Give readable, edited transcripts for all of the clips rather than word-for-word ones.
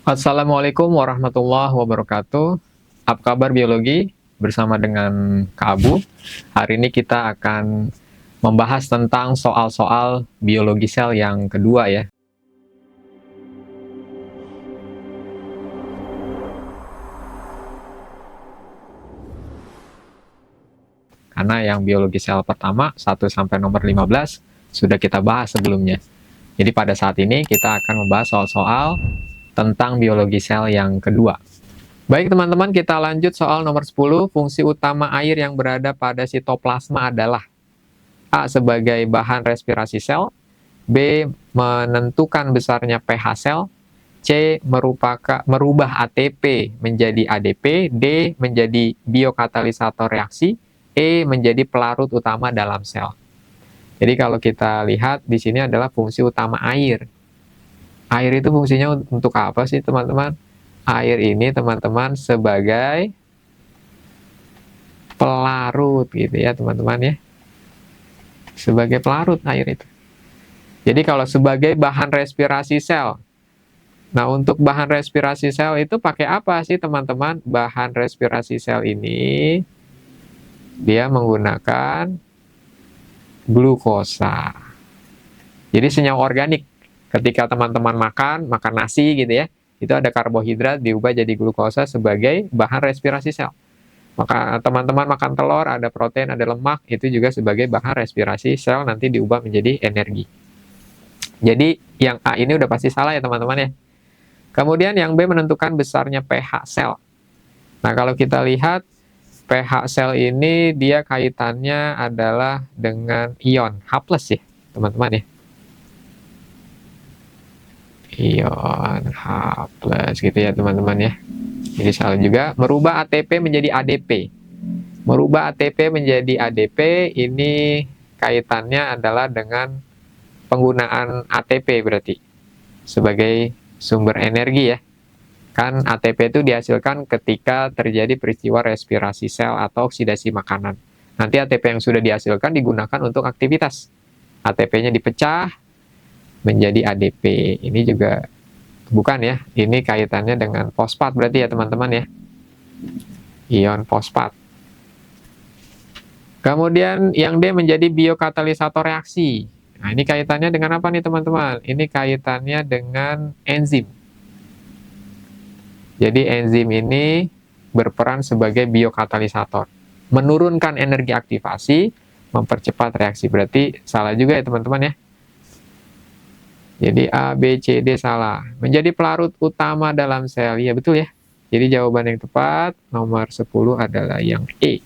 Assalamualaikum warahmatullahi wabarakatuh. Apa kabar biologi? Bersama dengan Kak Abu. Hari ini kita akan membahas tentang soal-soal biologi sel yang kedua ya. Karena yang biologi sel pertama 1 sampai nomor 15 sudah kita bahas sebelumnya. Jadi pada saat ini kita akan membahas soal-soal tentang biologi sel yang kedua. Baik teman-teman, kita lanjut soal nomor 10. Fungsi utama air yang berada pada sitoplasma adalah A. Sebagai bahan respirasi sel, B. Menentukan besarnya pH sel, C. Merubah ATP menjadi ADP, D. Menjadi biokatalisator reaksi, E. Menjadi pelarut utama dalam sel. Jadi kalau kita lihat di sini adalah fungsi utama air. Air itu fungsinya untuk apa sih teman-teman? Air ini teman-teman sebagai pelarut gitu ya teman-teman ya. Sebagai pelarut air itu. Jadi kalau sebagai bahan respirasi sel. Nah, untuk bahan respirasi sel itu pakai apa sih teman-teman? Bahan respirasi sel ini dia menggunakan glukosa. Jadi senyawa organik. Ketika teman-teman makan nasi gitu ya, itu ada karbohidrat diubah jadi glukosa sebagai bahan respirasi sel. Maka teman-teman makan telur, ada protein, ada lemak, itu juga sebagai bahan respirasi sel nanti diubah menjadi energi. Jadi yang A ini udah pasti salah ya teman-teman ya. Kemudian yang B menentukan besarnya pH sel. Nah kalau kita lihat pH sel ini dia kaitannya adalah dengan ion H+ ya teman-teman ya. Ion H+ gitu ya teman-teman ya. Jadi salah juga. Merubah ATP menjadi ADP. Merubah ATP menjadi ADP ini kaitannya adalah dengan penggunaan ATP berarti sebagai sumber energi ya. Kan ATP itu dihasilkan ketika terjadi peristiwa respirasi sel atau oksidasi makanan. Nanti ATP yang sudah dihasilkan digunakan untuk aktivitas. ATP-nya dipecah menjadi ADP. Ini juga bukan ya, ini kaitannya dengan fosfat berarti ya teman-teman ya. Ion fosfat. Kemudian yang D menjadi biokatalisator reaksi. Nah, ini kaitannya dengan apa nih teman-teman? Ini kaitannya dengan enzim. Jadi enzim ini berperan sebagai biokatalisator. Menurunkan energi aktivasi, mempercepat reaksi. Berarti salah juga ya teman-teman ya. Jadi A, B, C, D salah. Menjadi pelarut utama dalam sel. Ya betul ya. Jadi jawaban yang tepat nomor 10 adalah yang E.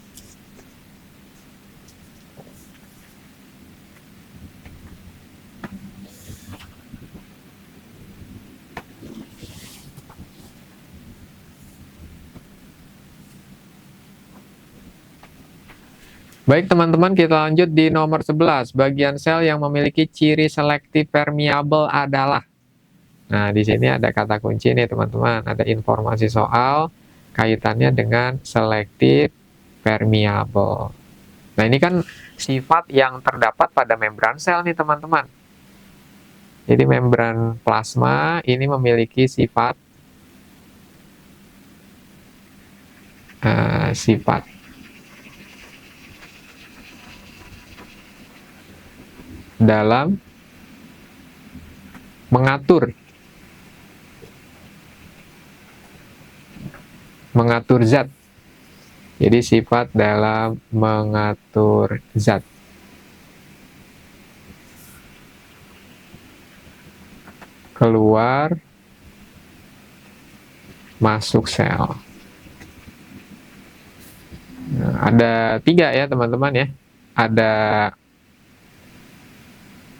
Baik teman-teman, kita lanjut di nomor 11. Bagian sel yang memiliki ciri selektif permeable adalah. Nah, di sini ada kata kunci nih teman-teman. Ada informasi soal kaitannya dengan selektif permeable. Nah, ini kan sifat yang terdapat pada membran sel nih teman-teman. Jadi membran plasma ini memiliki sifat dalam mengatur zat. Jadi sifat dalam mengatur zat. Keluar, masuk sel. Nah, ada 3 ya teman-teman ya. Ada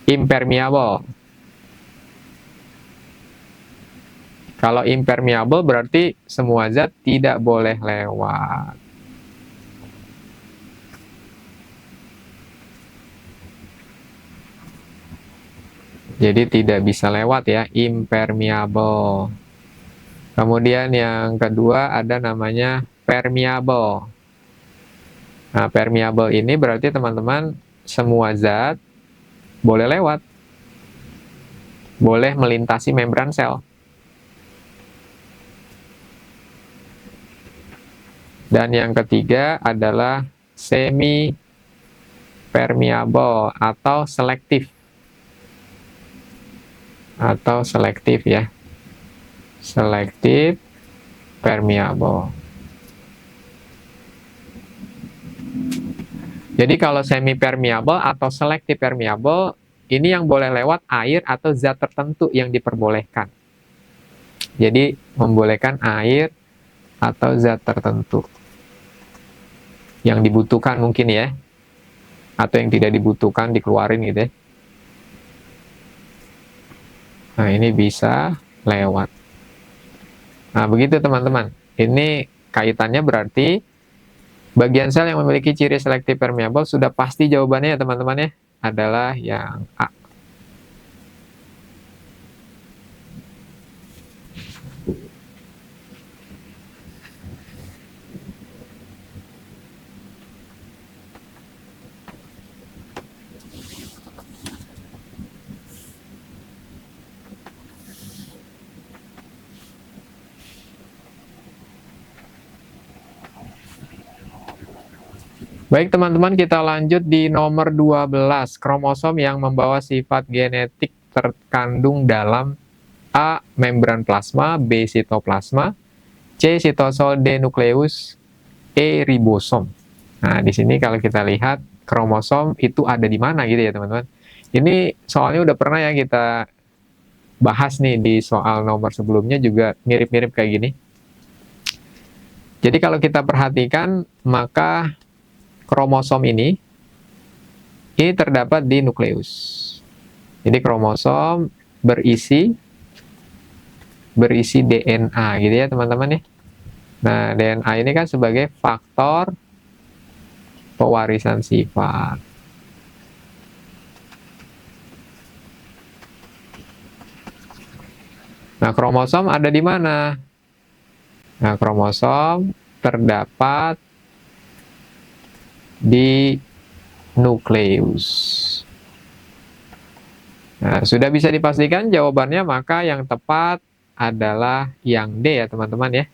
impermeable. Kalau impermeable berarti semua zat tidak boleh lewat. Jadi tidak bisa lewat ya, impermeable. Kemudian yang kedua ada namanya permeable. Nah, permeable ini berarti teman-teman semua zat boleh lewat. Boleh melintasi membran sel. Dan yang ketiga adalah semi permeable atau selektif. Atau selektif ya. Selektif permeable. Jadi kalau semi permeable atau selektif permeable, ini yang boleh lewat air atau zat tertentu yang diperbolehkan. Jadi membolehkan air atau zat tertentu yang dibutuhkan mungkin ya, atau yang tidak dibutuhkan dikeluarin gitu ya. Nah ini bisa lewat. Nah begitu teman-teman. Ini kaitannya berarti bagian sel yang memiliki ciri selektif permeable sudah pasti jawabannya ya teman-teman ya, adalah yang A. Baik teman-teman, kita lanjut di nomor 12, kromosom yang membawa sifat genetik terkandung dalam A. membran plasma, B. sitoplasma, C. sitosol, D. nukleus, E. ribosom. Nah, di sini kalau kita lihat kromosom itu ada di mana gitu ya teman-teman. Ini soalnya udah pernah ya kita bahas nih di soal nomor sebelumnya juga mirip-mirip kayak gini. Jadi kalau kita perhatikan, maka kromosom ini terdapat di nukleus. Jadi kromosom berisi DNA gitu ya teman-teman ya. Nah, DNA ini kan sebagai faktor pewarisan sifat. Nah, kromosom ada di mana? Nah, kromosom terdapat di nukleus. Nah, sudah bisa dipastikan jawabannya, maka yang tepat adalah yang D ya teman-teman ya.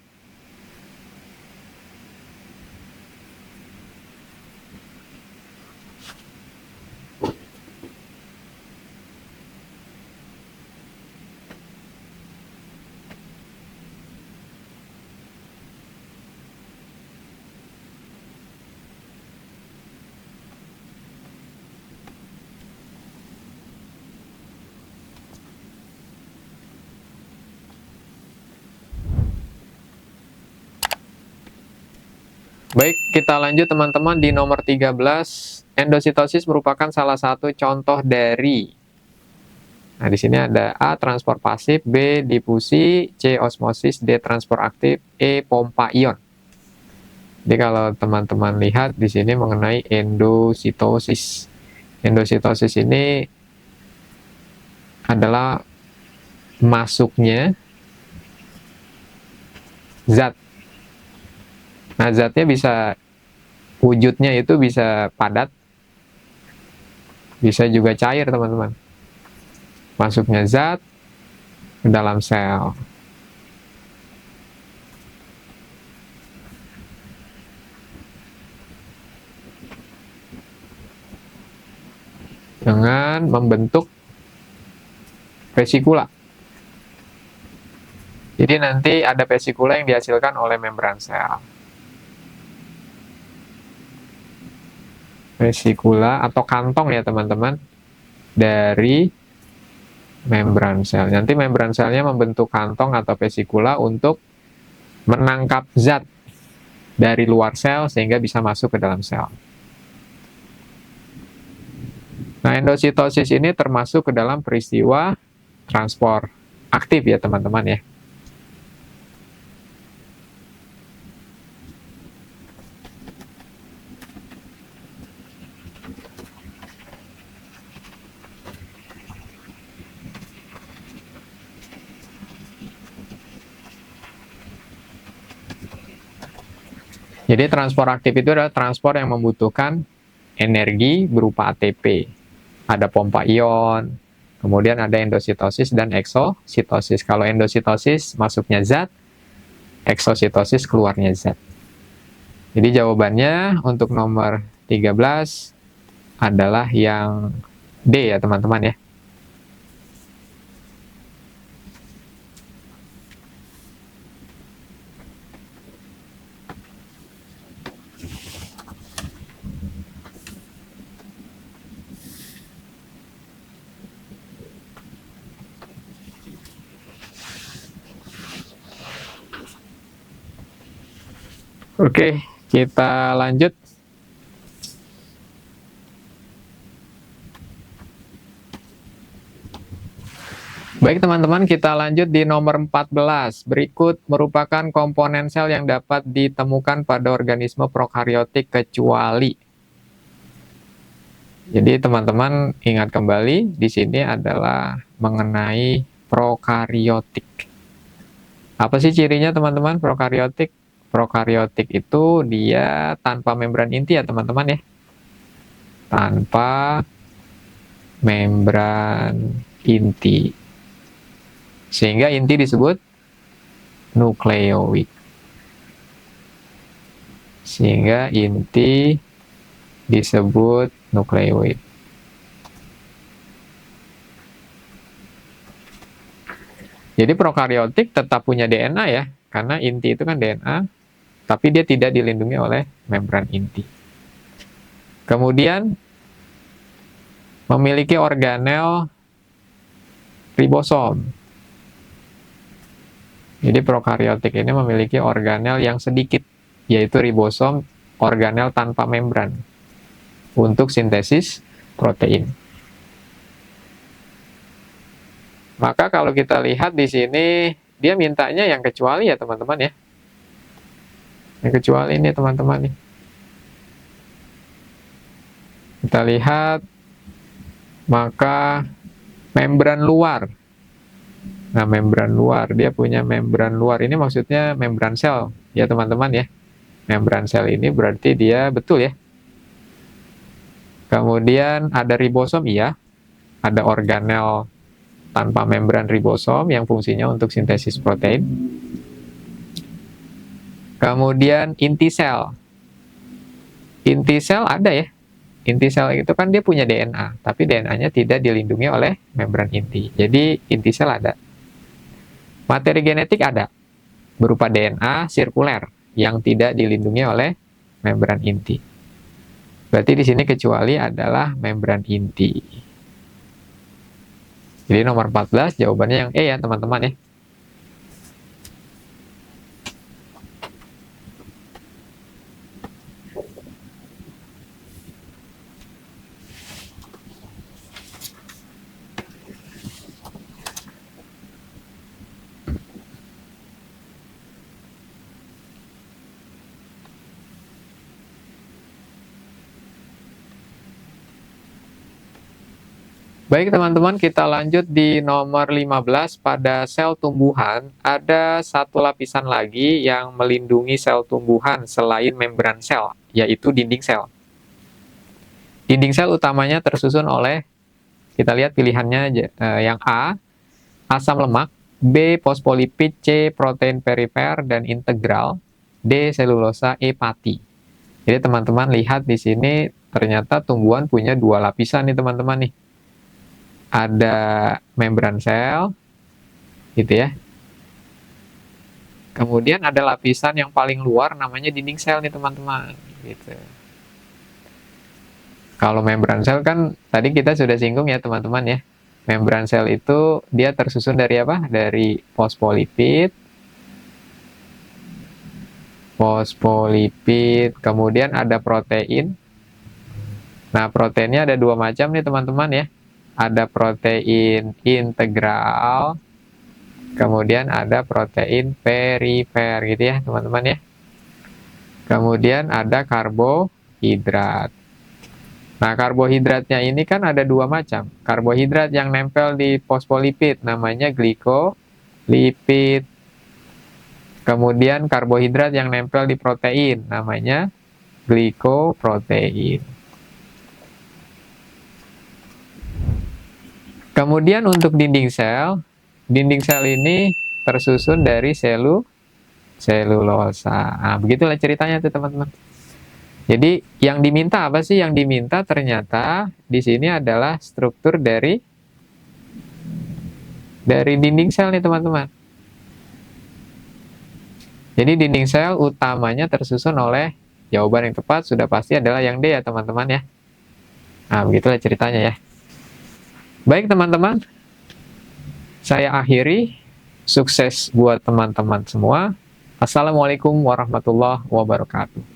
Baik, kita lanjut teman-teman di nomor 13. Endositosis merupakan salah satu contoh dari. Nah, di sini ada A. transport pasif, B. difusi, C. osmosis, D. transport aktif, E. pompa ion. Jadi kalau teman-teman lihat di sini mengenai endositosis. Endositosis ini adalah masuknya zat. Nah, zatnya bisa, wujudnya itu bisa padat, bisa juga cair teman-teman. Masuknya zat ke dalam sel. Dengan membentuk vesikula. Jadi nanti ada vesikula yang dihasilkan oleh membran sel. Vesikula atau kantong ya teman-teman, dari membran sel. Nanti membran selnya membentuk kantong atau vesikula untuk menangkap zat dari luar sel sehingga bisa masuk ke dalam sel. Nah, endositosis ini termasuk ke dalam peristiwa transport aktif ya teman-teman ya. Jadi transport aktif itu adalah transport yang membutuhkan energi berupa ATP. Ada pompa ion, kemudian ada endositosis dan eksositosis. Kalau endositosis masuknya zat, eksositosis keluarnya zat. Jadi jawabannya untuk nomor 13 adalah yang D ya teman-teman ya. Oke, kita lanjut. Baik teman-teman, kita lanjut di nomor 14. Berikut merupakan komponen sel yang dapat ditemukan pada organisme prokariotik kecuali. Jadi teman-teman ingat kembali, di sini adalah mengenai prokariotik. Apa sih cirinya teman-teman prokariotik? Prokariotik itu dia tanpa membran inti ya teman-teman ya. Tanpa membran inti. Sehingga inti disebut nukleoid. Sehingga inti disebut nukleoid. Jadi prokariotik tetap punya DNA ya, karena inti itu kan DNA, tapi dia tidak dilindungi oleh membran inti. Kemudian memiliki organel ribosom. Jadi prokariotik ini memiliki organel yang sedikit, yaitu ribosom, organel tanpa membran untuk sintesis protein. Maka kalau kita lihat di sini, dia mintanya yang kecuali ya teman-teman ya. Yang kecuali ini teman-teman nih. Kita lihat, maka membran luar. Nah, membran luar, dia punya membran luar. Ini maksudnya membran sel ya teman-teman ya. Membran sel ini berarti dia betul ya. Kemudian ada ribosom, iya. Ada organel tanpa membran ribosom yang fungsinya untuk sintesis protein. Kemudian inti sel. Inti sel ada ya. Inti sel itu kan dia punya DNA, tapi DNA-nya tidak dilindungi oleh membran inti. Jadi inti sel ada. Materi genetik ada, berupa DNA sirkuler yang tidak dilindungi oleh membran inti. Berarti di sini kecuali adalah membran inti. Jadi nomor 14 jawabannya yang E ya teman-teman ya. Baik teman-teman, kita lanjut di nomor 15. Pada sel tumbuhan, ada satu lapisan lagi yang melindungi sel tumbuhan selain membran sel, yaitu dinding sel. Dinding sel utamanya tersusun oleh, kita lihat pilihannya yang A, asam lemak, B, fosfolipid, C, protein perifer dan integral, D, selulosa, E, pati. Jadi teman-teman lihat di sini ternyata tumbuhan punya dua lapisan nih teman-teman nih. Ada membran sel, gitu ya. Kemudian ada lapisan yang paling luar namanya dinding sel nih teman-teman, gitu. Kalau membran sel kan tadi kita sudah singgung ya teman-teman ya. Membran sel itu dia tersusun dari apa? Dari fosfolipid, kemudian ada protein. Nah, proteinnya ada dua macam nih teman-teman ya. Ada protein integral, kemudian ada protein perifer gitu ya teman-teman ya. Kemudian ada karbohidrat. Nah, karbohidratnya ini kan ada dua macam. Karbohidrat yang nempel di fosfolipid namanya glikolipid. Kemudian karbohidrat yang nempel di protein namanya glikoprotein. Kemudian untuk dinding sel ini tersusun dari selulosa. Nah, begitulah ceritanya tuh teman-teman. Jadi yang diminta apa sih? Yang diminta ternyata di sini adalah struktur dari dinding sel nih teman-teman. Jadi dinding sel utamanya tersusun oleh, jawaban yang tepat sudah pasti adalah yang D ya teman-teman ya. Nah, begitulah ceritanya ya. Baik teman-teman, saya akhiri. Sukses buat teman-teman semua. Assalamualaikum warahmatullahi wabarakatuh.